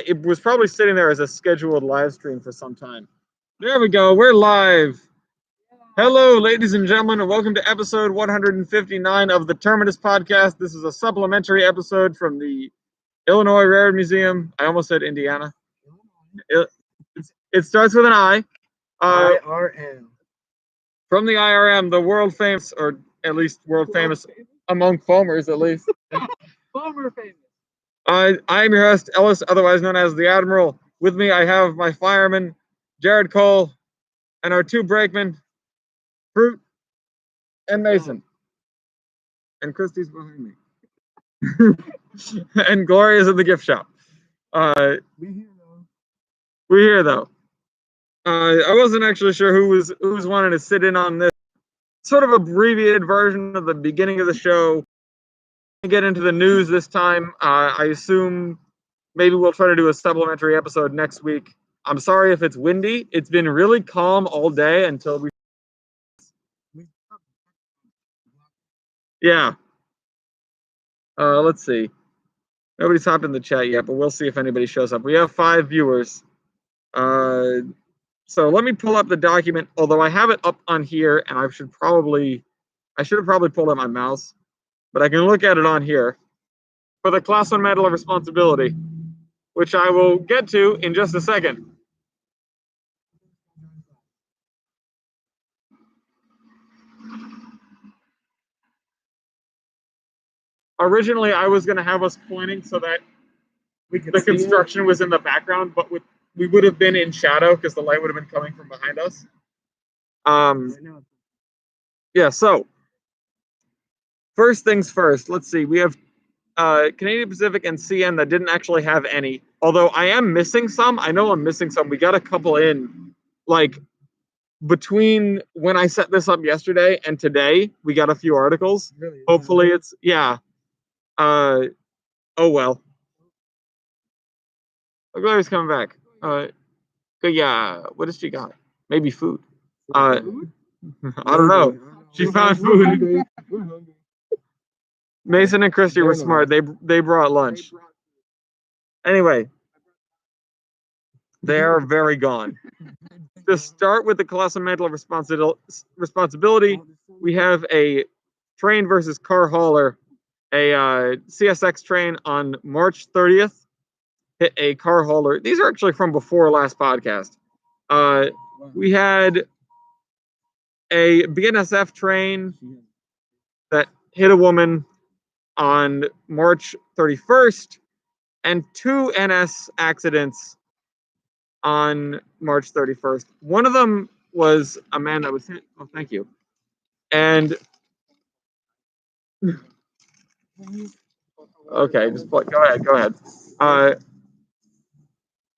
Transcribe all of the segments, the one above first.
it was probably sitting there as a scheduled live stream for some time. There we go. We're live. Hello, ladies and gentlemen, and welcome to episode 159 of the Terminus podcast. This is a supplementary episode from the Illinois Railroad Museum. I almost said Indiana. It starts with an I. IRM. From the IRM, the world famous, or at least world famous among foamers, at least. Foamer famous. I am your host, Ellis, otherwise known as the Admiral. With me, I have my fireman, Jared Cole, and our two brakemen, Fruit and Mason. And Christy's behind me. And Gloria's in the gift shop. We here though. We're here though. I wasn't actually sure who was wanting to sit in on this sort of abbreviated version of the beginning of the show. Get into the news this time. I assume maybe we'll try to do a supplementary episode next week. I'm sorry if it's windy. It's been really calm all day until we. Yeah. Let's see. Nobody's hopped in the chat yet, but we'll see if anybody shows up. We have 5 viewers. So let me pull up the document, although I have it up on here, and I should have probably pulled out my mouse, but I can look at it on here for the Class 1 Medal of Responsibility, which I will get to in just a second. Originally, I was going to have us pointing so that the construction was in the background, but we would have been in shadow because the light would have been coming from behind us. Yeah, so first things first, let's see. We have Canadian Pacific and CN that didn't actually have any, although I am missing some. I know I'm missing some. We got a couple in, like, between when I set this up yesterday and today, we got a few articles. Really? Hopefully it's, yeah. Oh, well. Oh, Gloria's coming back. Yeah, what does she got? Maybe food. I don't know. She found food. Mason and Christy were smart. They brought lunch. Anyway, they are very gone. To start with the Colossal Mantle of Responsibility, we have a train versus car hauler. A CSX train on March 30th hit a car hauler. These are actually from before last podcast. We had a BNSF train that hit a woman on March 31st and 2 NS accidents on March 31st. One of them was a man that was hit. Oh, thank you. And okay, just go ahead.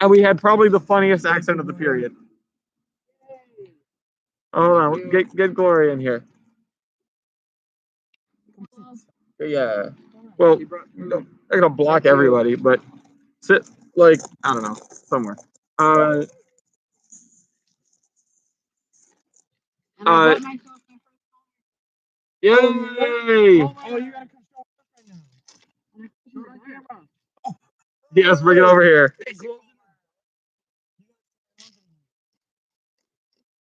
And we had probably the funniest accent of the period. Hold on, get Gloria in here. Yeah. Well, they're gonna block everybody, but sit like I don't know, somewhere. Yay! Oh, you gotta come right now. Yes, bring it over here.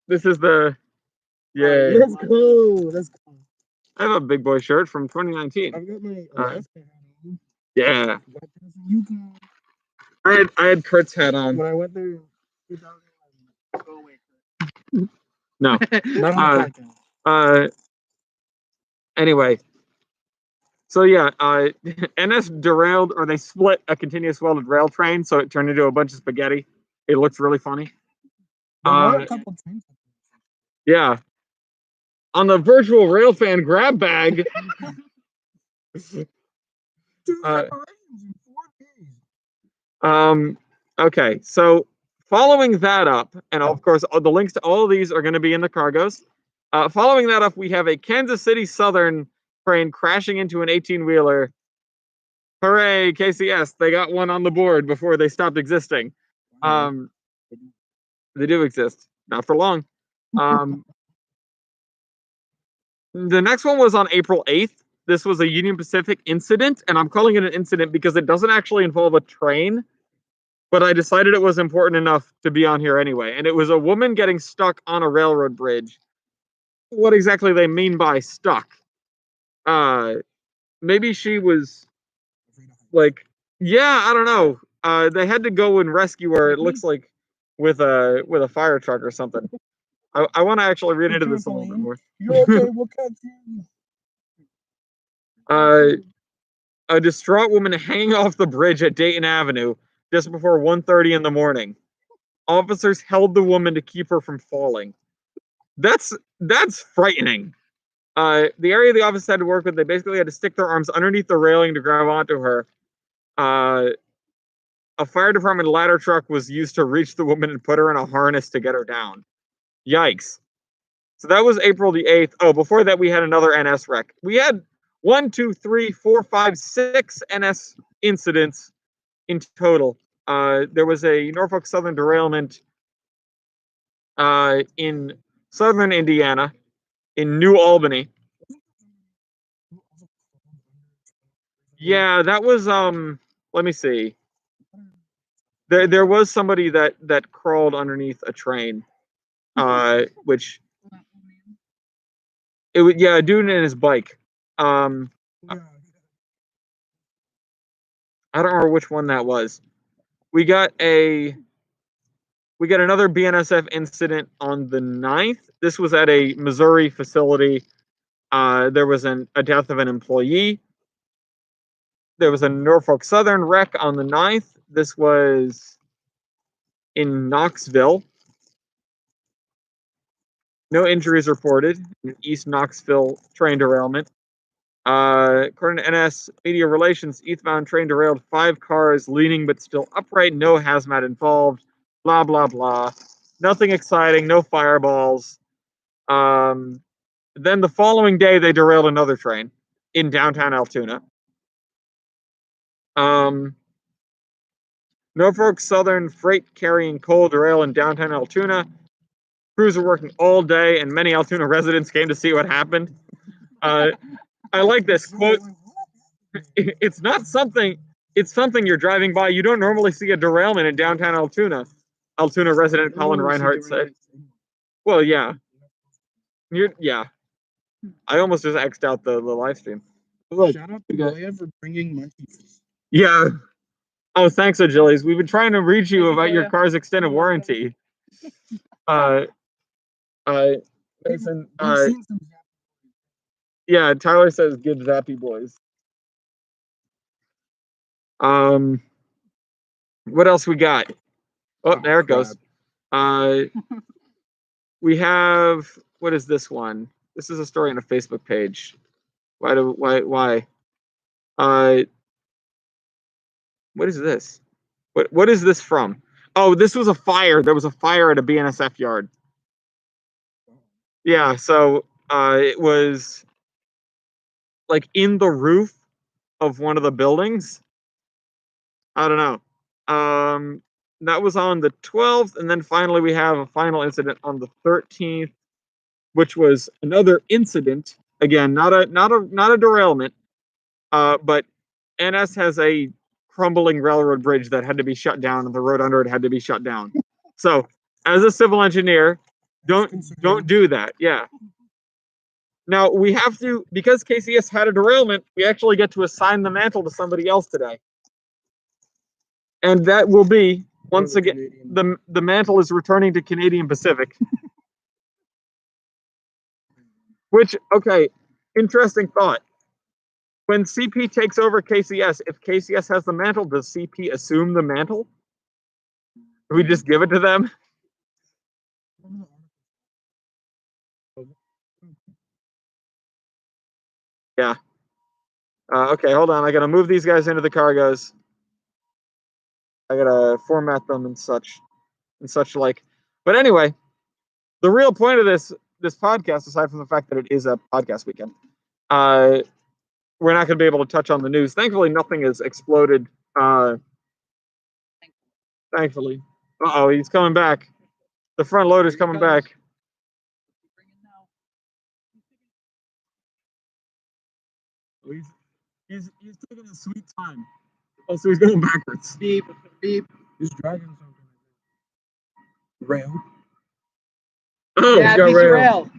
This is the yay. Let's go. Let's go. I have a big boy shirt from 2019. I've got my Yeah. You can. I had Kurt's hat on. When I went there in 2011. Go away, Kurt. No. Not on the podcast. Anyway. So yeah, NS derailed, or they split a continuous welded rail train, so it turned into a bunch of spaghetti. It looks really funny. There are a couple trains. Yeah. On the virtual railfan grab bag. Okay, so following that up, and of course the links to all of these are going to be in the cargoes. Following that up, we have a Kansas City Southern train crashing into an 18-wheeler. Hooray, KCS! They got one on the board before they stopped existing. They do exist, not for long. The next one was on April 8th. This was a Union Pacific incident, and I'm calling it an incident because it doesn't actually involve a train. but I decided it was important enough to be on here anyway. And it was a woman getting stuck on a railroad bridge. What exactly they mean by stuck? Maybe she was like, yeah, I don't know. They had to go and rescue her. It looks like with a fire truck or something. I want to actually read into this a little bit more. You're okay. We'll catch you. A distraught woman hanging off the bridge at Dayton Avenue just before 1:30 in the morning. Officers held the woman to keep her from falling. That's frightening. The area the officers had to work with, they basically had to stick their arms underneath the railing to grab onto her. A fire department ladder truck was used to reach the woman and put her in a harness to get her down. Yikes. So that was April the 8th. Oh, before that, we had another NS wreck. We had 1, 2, 3, 4, 5, 6 NS incidents in total. There was a Norfolk Southern derailment in southern Indiana, in New Albany. Yeah, that was let me see. There was somebody that crawled underneath a train. Which it was, yeah, a dude in his bike. I don't remember which one that was. We got another BNSF incident on the 9th. This was at a Missouri facility. There was a death of an employee. There was a Norfolk Southern wreck on the 9th. This was in Knoxville. No injuries reported. An East Knoxville train derailment. According to NS Media Relations, eastbound train derailed 5 cars, leaning but still upright. No hazmat involved. Blah, blah, blah. Nothing exciting. No fireballs. Then the following day, they derailed another train in downtown Altoona. Norfolk Southern freight carrying coal derail in downtown Altoona. Crews were working all day, and many Altoona residents came to see what happened. I like this quote. It's not something. It's something you're driving by. You don't normally see a derailment in downtown Altoona. Altoona resident Colin Reinhardt said. Well, yeah. Yeah. I almost just X'd out the live stream. Look, shout out to Goya for bringing monkeys. Yeah. Oh, thanks, Achilles. We've been trying to reach you about your car's extended warranty. Mason, yeah, Tyler says good zappy boys. What else we got? Oh, there it goes. We have, what is this one? This is a story on a Facebook page. Why? What is this? What is this from? Oh, this was a fire. There was a fire at a BNSF yard. Yeah, so it was like in the roof of one of the buildings. I don't know. That was on the 12th, and then finally we have a final incident on the 13th, which was another incident. Again, not a derailment, but NS has a crumbling railroad bridge that had to be shut down, and the road under it had to be shut down. So, as a civil engineer, don't do that. Yeah. Now we have to, because KCS had a derailment, we actually get to assign the mantle to somebody else today. And that will be, once again, the mantle is returning to Canadian Pacific. Which, okay, interesting thought. When CP takes over KCS, if KCS has the mantle, does CP assume the mantle? Do we just give it to them? Yeah. Okay, hold on. I gotta move these guys into the cargoes. I gotta format them and such like. But anyway, the real point of this podcast, aside from the fact that it is a podcast weekend, we're not gonna be able to touch on the news. Thankfully, nothing has exploded. Thankfully. Uh-oh, he's coming back. The front loader's coming back. He's taking a sweet time. Oh, so he's going backwards. Beep, beep. He's dragging something. Rail. Oh, Yeah, got piece of rail.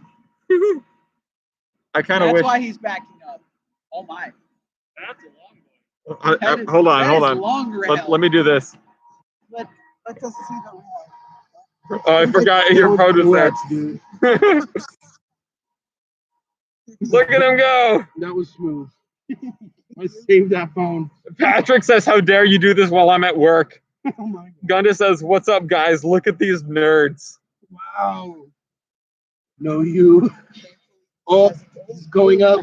I kind of That's wish. why he's backing up. Oh my. That's a long one. Hold on, That hold is on. long rail. Let me do this. Let us see the rail. Oh, I forgot your phone was there. Dude. Look at him go. That was smooth. I saved that phone. Patrick says, "How dare you do this while I'm at work?" Oh my Gunda says, "What's up, guys? Look at these nerds." Wow. No, you. Oh, it's going up.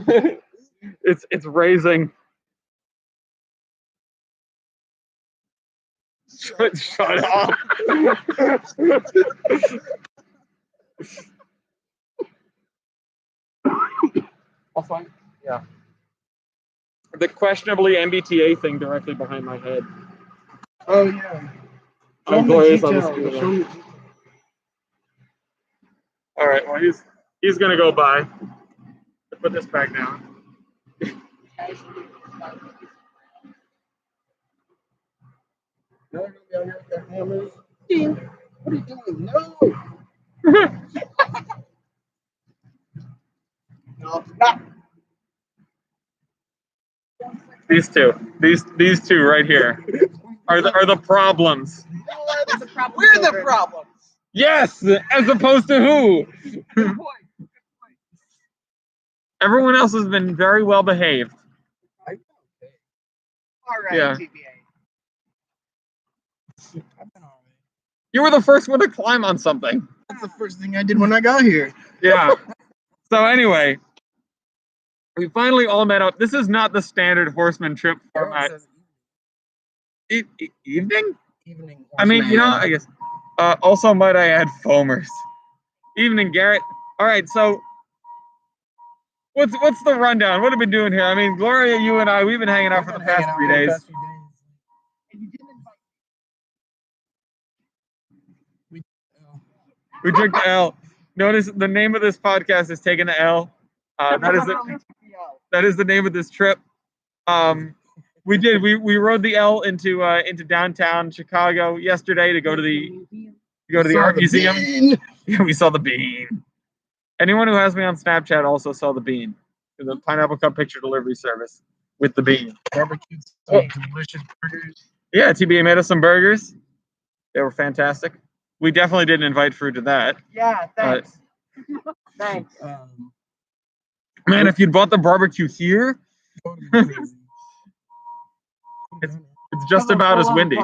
It's raising. Shut up. I'll find. Yeah. The questionably MBTA thing directly behind my head. Oh yeah. Oh, Show Gloria's me on the details. screen. Show me. All right. Well, he's gonna go by. Put this back down. Now you're gonna be out here with their hammers. What are you doing? No. No, not. These two right here are the problems. We're the problems. Yes, as opposed to who? Good point. Everyone else has been very well behaved. All right, Yeah. TBA. I've been all right. You were the first one to climb on something. That's the first thing I did when I got here. Yeah. So anyway, we finally all met up. This is not the standard horseman trip format. Evening? Evening. I mean, I guess. Also, might I add, foamers. Evening, Garrett. All right, so what's the rundown? What have we been doing here? I mean, Gloria, you and I, we've been hanging out for the past 3 days. And you didn't invite We took the L. Notice the name of this podcast is Taking the L. That is the name of this trip. We rode the L into downtown Chicago yesterday to go to the art museum. Yeah, we saw the bean. Anyone who has me on Snapchat also saw the bean. The Pineapple Cup picture delivery service with the bean. Barbecued some delicious burgers. Yeah, TBA made us some burgers. They were fantastic. We definitely didn't invite fruit to that. Yeah, thanks. Thanks. Man, if you'd bought the barbecue here, it's just about as windy.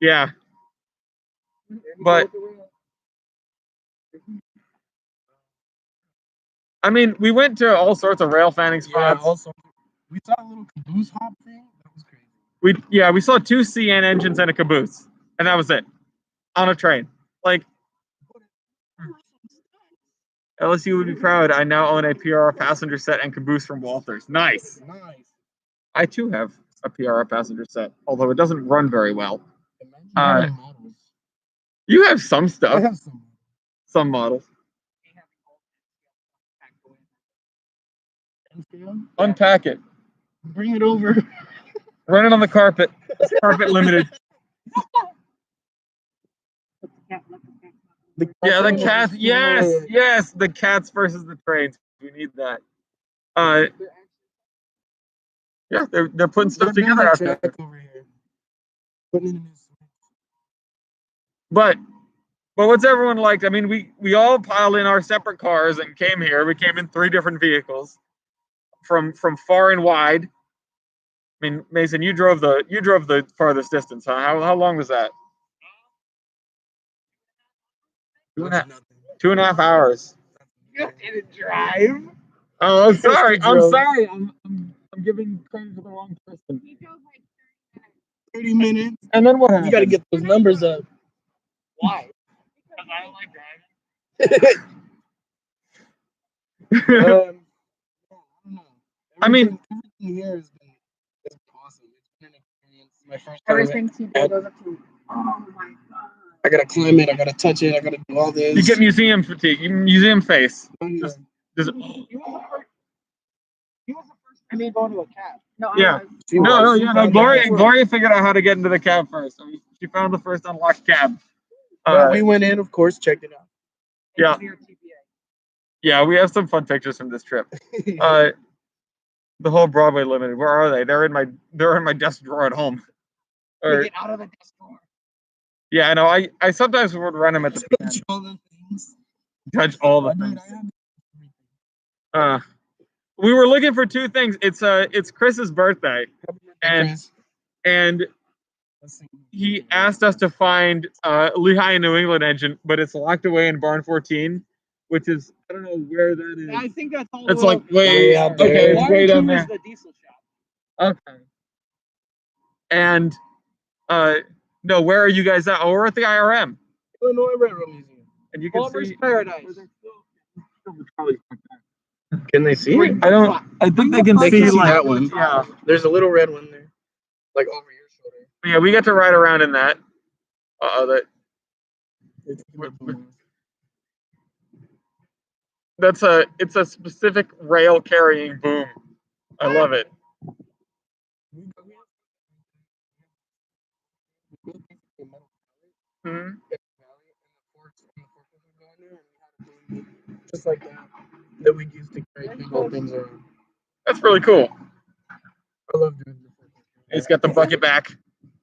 Yeah. But I mean, we went to all sorts of rail fanning spots. Yeah, also, we saw a little caboose hop thing. That was crazy. We saw 2 CN engines and a caboose, and that was it on a train. Like, LSU would be proud. I now own a PRR passenger set and caboose from Walters. Nice. Nice. I too have a PRR passenger set, although it doesn't run very well. Imagine models. You have some I stuff, have some models. Unpack it. Bring it over. Run it on the carpet. It's carpet limited. Yeah, the cats. Yes, the cats versus the trains. We need that. Yeah, they're putting stuff together out there. Over here. Putting it in his... But what's everyone like? I mean, we all piled in our separate cars and came here. We came in 3 different vehicles from far and wide. I mean, Mason, you drove the farthest distance, huh? How long was that? 2.5 hours. You didn't drive. Oh, I'm sorry. I'm giving credit to the wrong person. 30 minutes. And then what happened? You got to get those numbers up. Why? Because I don't like driving. I mean, everything here has been awesome. It's been an experience. My first time. Everything TBA goes up to. Oh my god. I gotta climb it. I gotta touch it. I gotta do all this. You get museum fatigue, museum face. Oh, yeah. Just, He was the first I mean, going to a cab. No, Yeah. I was. No, Gloria figured out how to get into the cab first. So she found the first unlocked cab. But we went in, of course, checked it out. Yeah. Near TPA. Yeah, we have some fun pictures from this trip. The whole Broadway Limited. Where are they? They're in my desk drawer at home. Or, Get out of the desk drawer. yeah, I know. I sometimes would run them at the end. All the things. Touch all the things. We were looking for two things. It's Chris's birthday, and he asked us to find Lehigh New England engine, but it's locked away in barn 14, which is I don't know where that is. I think that's all. It's like way out okay, there. it's way down there. The diesel shop. Okay. And no, where are you guys at? Oh, we're at the IRM. Illinois Railroad Museum. And you can Palmer's see Paradise. Can they see it? I think they can They see can see like that one. yeah. There's a little red one there, like over your shoulder. Yeah, we get to ride around in that. It's a specific rail carrying boom. I love it. Mhm. Just like that we used to carry big old things around. That's really cool. I love doing this. He's got the bucket back.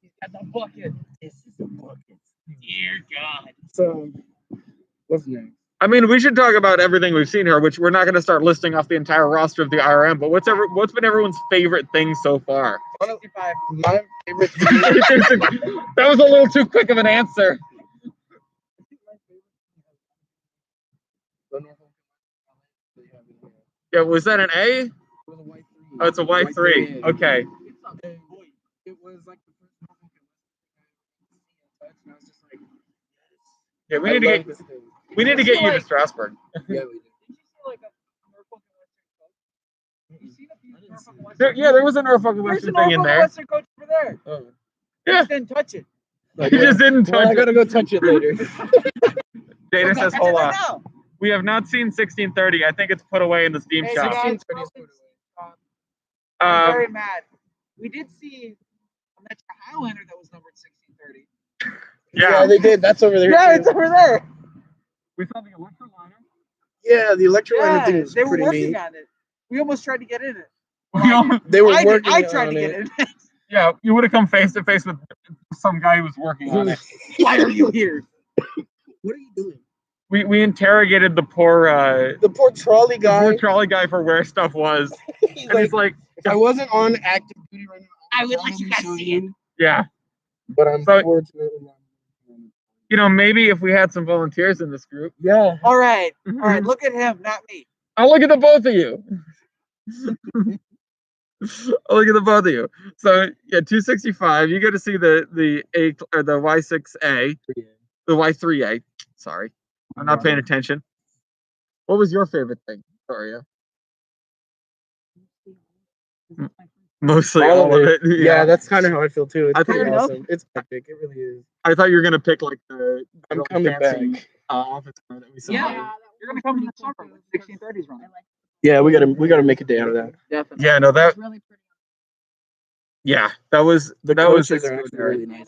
He's got the bucket. This is a bucket. Dear God. So, what's next? I mean, we should talk about everything we've seen here, which we're not going to start listing off the entire roster of the IRM. But what's been everyone's favorite thing so far? 65. My favorite thing. That was a little too quick of an answer. Yeah, was that an A? Oh, it's a Y3. Okay. It was like the first Norfolk and I was just like, Yeah, we need to get you to Strasbourg. yeah, we did. Did you see like a Norfolk and Western coach? You see the Norfolk and Western? There was a Norfolk and There's a Western thing in Norfolk and there. Western coach over there. Oh. You Yeah. just didn't touch it. You just didn't touch I gotta it. go touch it later. Data says, Touch it hold right on. now. We have not seen 1630. I think it's put away in the Steam Hey, shop. guys, I'm very mad. We did see a Metro Highlander that was numbered 1630. Yeah, they did. That's over there. Yeah, too. it's over there. We saw the Electroliner. Yeah, the electroliner thing Yeah, was they were pretty working neat. on it. We almost tried to get in it. They were I working tried on to get it. in it. Yeah, you would have come face to face with some guy who was working on it. Why are you here? What are you doing? We interrogated the poor The poor trolley guy. for where stuff was, He's and he's like, if I wasn't on active duty right now, I would let you guys see it. yeah, But I'm So- fortunately not. you know, maybe if we had some volunteers in this group. Yeah. All right. Look at him, not me. I'll look at the both of you. I'll look at the both of you. So yeah, 265. You get to see the A or the Y6A, the Y3A. Sorry, I'm not paying attention. What was your favorite thing, Victoria? Mostly all of it. Yeah, that's kind of how I feel too. It's I pretty think- awesome. It's epic. It really is. I thought you were gonna pick like the I'm really coming fancy, back. office car that we saw. Yeah. You're gonna come in the summer when 1630s running. Yeah, we gotta make a day out of that. Definitely. Yeah, no, that It's really pretty. yeah, that was The that was coaches are actually extraordinary. really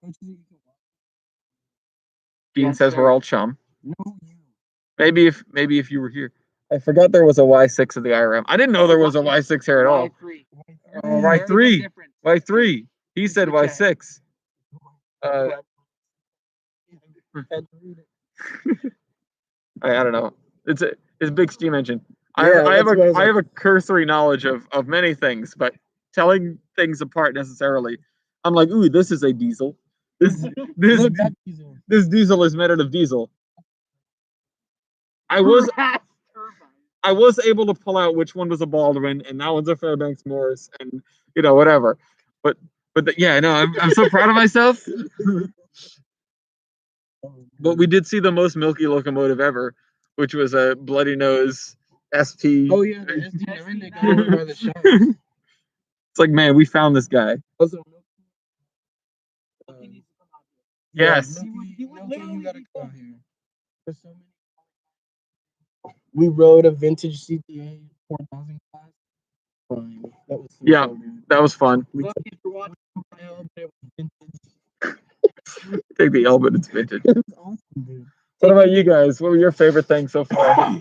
nice. Dean says we're all chum. Maybe if you were here. I forgot there was a Y6 of the IRM. I didn't know there was a Y6 here at all. Y3. Oh, Y3. Different. Y3. He said Okay. Y6. I don't know. It's a big steam engine. Yeah, I that's what I was I like. have a cursory knowledge of many things, but telling things apart necessarily, I'm like, ooh, this is a diesel. This diesel is made out of diesel. I was able to pull out which one was a Baldwin and that one's a Fairbanks Morris and whatever. But yeah, no, I'm so proud of myself. But we did see the most milky locomotive ever, which was a Bloody Nose ST. Oh yeah, the SD everything got over by the shop. It's like, man, we found this guy. Also, Yes. you gotta come out here. There's so many. We rode a vintage CTA 4000 class. Fine. That was Yeah. so good. That was fun. Look, if you're watching, Take the L, but it's vintage. It was awesome, dude. What about you guys? What were your favorite things so far?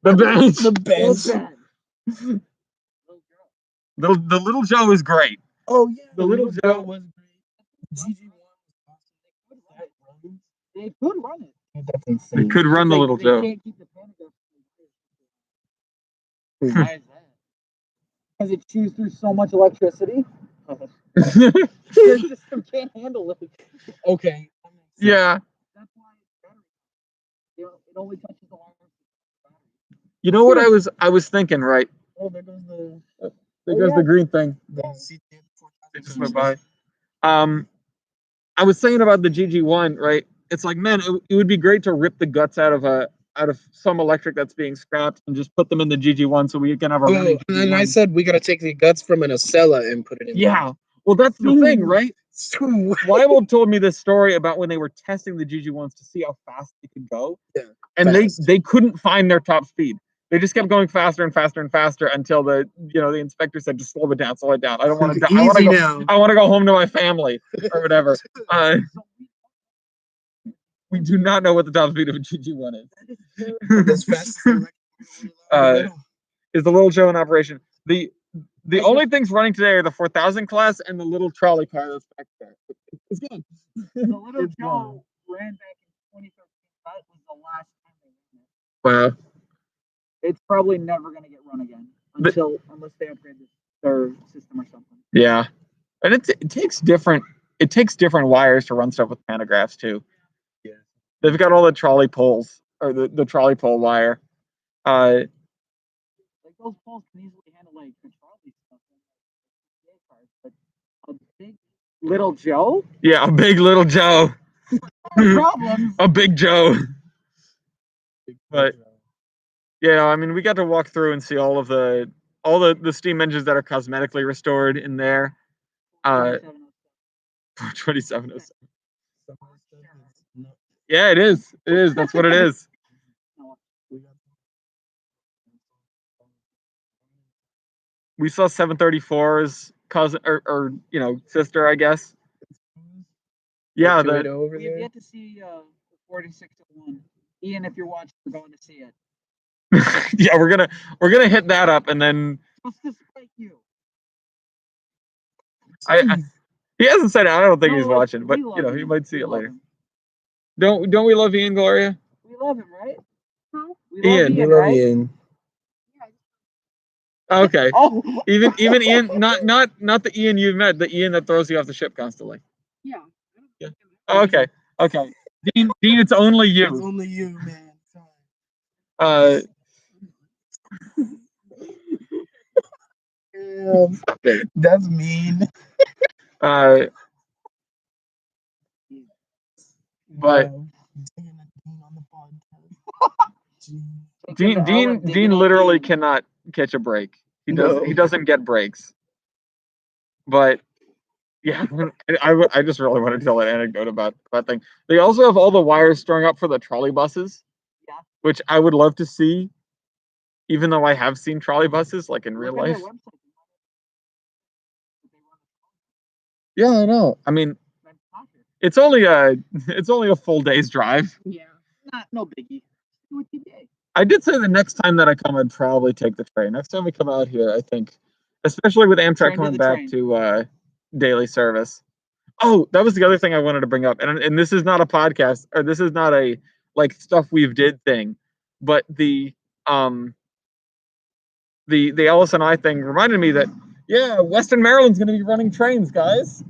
The bench. The best. The little Joe is great. Oh yeah, The little Joe was great. GG1 was awesome. they could run it. Dude, that's They insane. could run the They- little they Joe. can't keep the panic up. Why is that? Because it chews through so much electricity. Their system can't handle it. Okay. Yeah. That's why it's battery. It only touches the wire. You know what I was thinking, right? Oh, there goes the There goes the green thing. CTM It just went by. I was saying about the GG1, right? It's like, man, it would be great to rip the guts out of some electric that's being scrapped and just put them in the GG1 so we can have a running and then I GG1. said we gotta take the guts from an Acela and put it in. Yeah. Well, that's the thing, right? There. Weibold told me this story about when they were testing the GG1s to see how fast they could go. Yeah, And fast. they couldn't find their top speed. They just kept going faster and faster and faster until the inspector said, just slow it down, slow it down. I don't want to die. Easy now. I want to go home to my family or whatever. We do not know what the top speed of a GG1 is. As fast as Is the little Joe in operation? The only things running today are the 4000 class and the little trolley car that's back there. It's good. The little Joe ran back in 2013. That was the last time they ran it. Wow. It's probably never going to get run again unless they upgrade their system or something. Yeah, and it takes different wires to run stuff with pantographs too. Yeah, they've got all the trolley poles or the trolley pole wire. Like those poles can easily handle like the trolley stuff, but a big little Joe. Yeah, a big little Joe. Problems. A big Joe. But yeah, I mean, we got to walk through and see all the steam engines that are cosmetically restored in there. 2707. Yeah, it is. It is. That's what it is. We saw 734's cousin or sister, I guess. Yeah, Right over we have there. yet to see 4601. Ian, if you're watching, we're going to see it. yeah, we're gonna hit that up and then Just to spite you. he hasn't said it. I don't think No, he's watching, but we love he him. might see We it love later. him. Don't we love Ian, Gloria? We love him, right? We Ian. love Ian, We love right? Ian. Okay. Oh, Even Ian, not the Ian you've met, the Ian that throws you off the ship constantly. yeah. Oh, okay. Okay. Dean, it's only It's you. only you, man. That's mean. But Dean literally cannot catch a break. He doesn't get breaks. But yeah, I just really want to tell an anecdote about that thing. They also have all the wires strung up for the trolley buses, which I would love to see, even though I have seen trolley buses like in real life. Yeah, I know. I mean, it's only a full day's drive. Yeah, no biggie. Do it TBA. I did say the next time that I come, I'd probably take the train. Next time we come out here, I think, especially with Amtrak coming back to daily service. Oh, that was the other thing I wanted to bring up, and this is not a podcast, or this is not a like stuff we've did thing, but the LS&I thing reminded me that Western Maryland's going to be running trains, guys.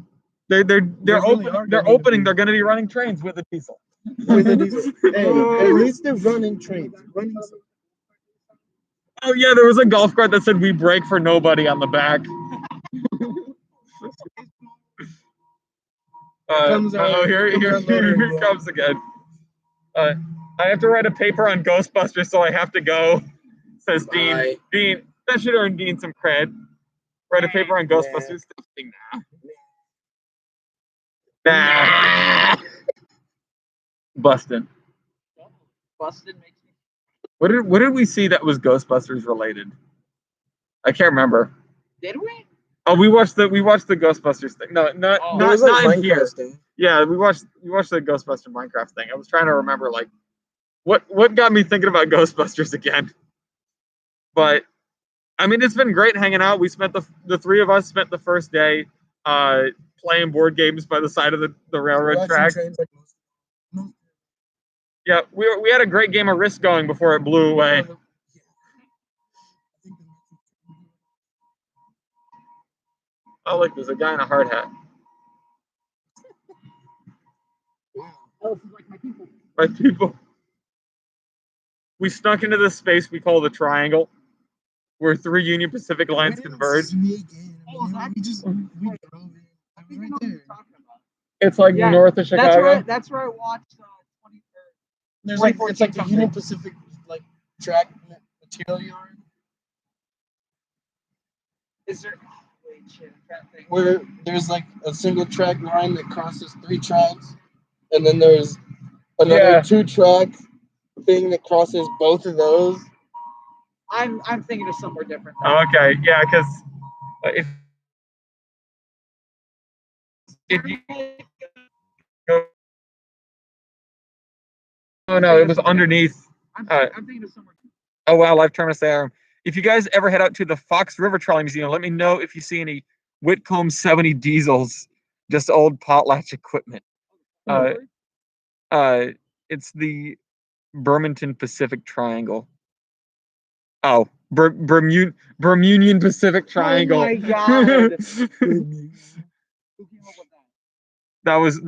They're opening. They're going to be running trains with a diesel. With a diesel. Hey, at least they're running trains. Oh yeah, there was a golf cart that said "We brake for nobody" on the back. Here it comes again. I have to write a paper on Ghostbusters, so I have to go. Says Dean. Dean, that should earn Dean some cred. Write a paper on Ghostbusters. Nah. Bustin'. Busted makes me. What did we see that was Ghostbusters related? I can't remember. Did we? Oh, we watched the Ghostbusters thing. No, not Oh. There was not like in here. Minecraft thing. Yeah, we watched the Ghostbuster Minecraft thing. I was trying to remember like what got me thinking about Ghostbusters again. But I mean, it's been great hanging out. We spent the three of us spent the first day playing board games by the side of the railroad Watching track. trains like most- Yeah, we had a great game of Risk going before it blew away. Oh, look, there's a guy in a hard hat. Wow. Oh, this is like my people. Right, people. We snuck into this space we call the Triangle, where three Union Pacific lines We didn't converge. sneak in. Oh, I mean, we just we drove in. I was right there. It's like Yeah, north of Chicago. That's where I watched 23rd. There's like it's 2014 like the something. Union Pacific like track material yard Is there? Oh, wait, shit, that thing. where there's like a single track line that crosses 3 tracks, and then there's another Yeah. 2-track thing that crosses both of those. I'm thinking of somewhere different. Oh, okay, yeah, because if you go, oh no, it was underneath. I'm thinking of somewhere. Oh wow, Live Terminus there. If you guys ever head out to the Fox River Trolley Museum, let me know if you see any Whitcomb 70 diesels, just old potlatch equipment. It's the Bermonton Pacific Triangle. Oh, Bermudian Pacific Triangle. Oh my God. That was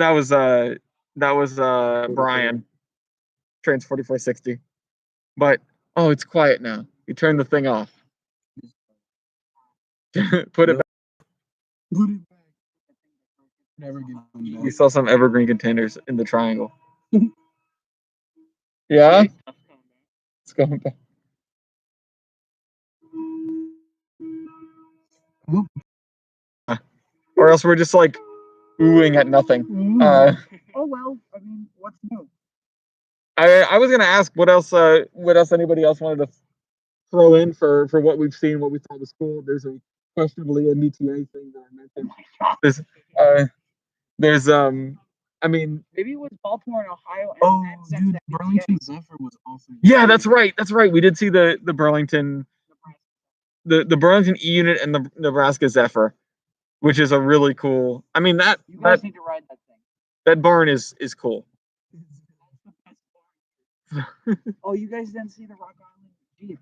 Brian. Trains 4460. But oh, it's quiet now. You turn the thing off. Put it back. Never give them You back. saw some evergreen containers in the triangle. Yeah? It's going back. Or else we're just like oohing at nothing. Oh well, I mean, what's new? I was gonna ask what else anybody else wanted to throw in for what we've seen, what we thought was cool. There's a questionably MBTA thing that I mentioned. There's I mean, Maybe it was Baltimore and Ohio. And Oh, that sent dude, that Burlington Zephyr was awesome. yeah, that's right. We did see the Burlington the Burlington E unit and the Nebraska Zephyr, which is a really cool. I mean You guys need to ride that thing. that barn is cool. Oh, you guys didn't see the Rock Island Jeep?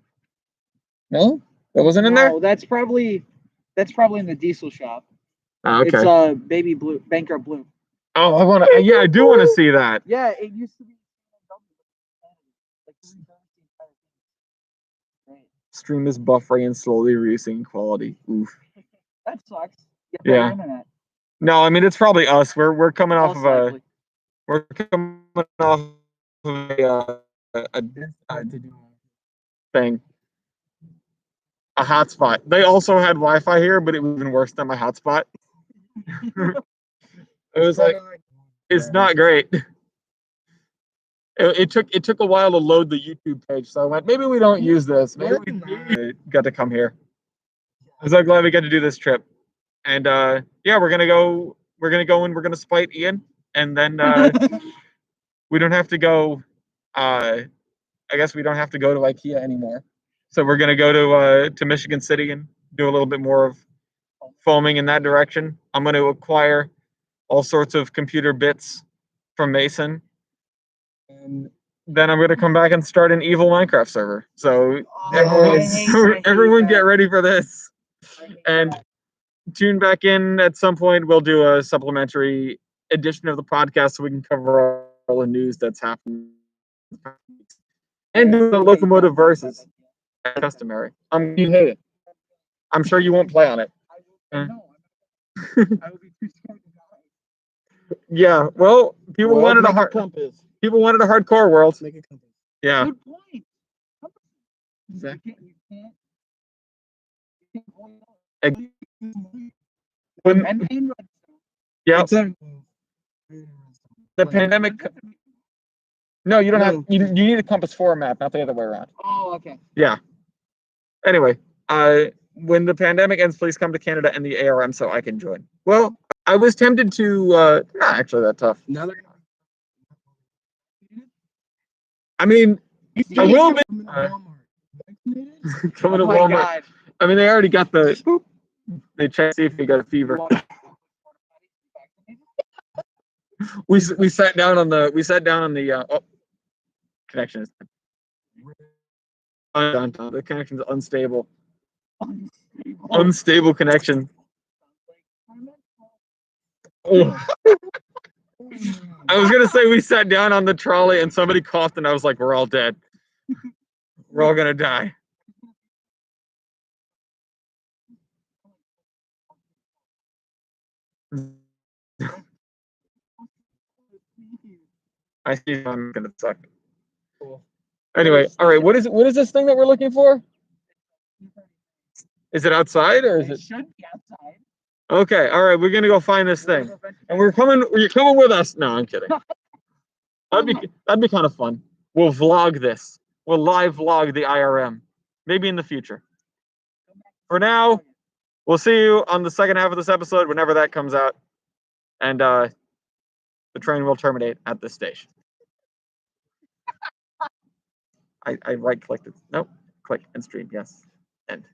No, that wasn't in there. No, that's probably in the diesel shop. Oh, okay. It's baby blue, bankrupt blue. Oh, I want to. Yeah, I do want to see that. Yeah, it used to be. Like, great. Stream is buffering and slowly reducing quality. Oof. That sucks. Get Yeah. better internet. No, I mean it's probably us. We're coming off Most of a likely. we're coming off of a thing. A hotspot. They also had Wi-Fi here, but it was even worse than my hotspot. It was like it's not great. It took a while to load the YouTube page, so I went, maybe we don't use this. Maybe we got to come here. I'm so glad we got to do this trip. And yeah, we're gonna go and we're gonna spite Ian, and then we don't have to go. I guess we don't have to go to IKEA anymore. So we're gonna go to Michigan City and do a little bit more of foaming in that direction. I'm gonna acquire all sorts of computer bits from Mason, and then I'm gonna come back and start an evil Minecraft server. So everyone get ready for this, and tune back in at some point. We'll do a supplementary edition of the podcast so we can cover all the news that's happened and do the locomotive versus customary. You hate it. I'm sure you won't play on it. I will be too scared to die. Yeah, well, people wanted a hardcore world. Make a compass. Yeah. Good point. Exactly. You can't hold on. And pain Yeah. Except- The pandemic. No, you don't have. You need a compass for a map, not the other way around. Oh, okay. Yeah. Anyway, when the pandemic ends, please come to Canada and the ARM so I can join. Well, I was tempted to. Not actually that tough. Now they're gonna. I mean, I will be coming to Oh my Walmart. God. I mean, they already got the. Boop, they check see if you got a fever. We sat down on the connection is done. The connection is unstable. Unstable connection. Oh. I was gonna say we sat down on the trolley and somebody coughed and I was like, we're all dead. We're all gonna die. I see I'm gonna suck. Cool. Anyway, all right. What is this thing that we're looking for? Is it outside or is It it? should be outside. Okay, all right. We're gonna go find this thing, and we're coming. You're coming with us? No, I'm kidding. That'd be kind of fun. We'll vlog this. We'll live vlog the IRM. Maybe in the future. For now, we'll see you on the second half of this episode whenever that comes out, and the train will terminate at this station. I right clicked it. Nope. Click and stream. Yes. End.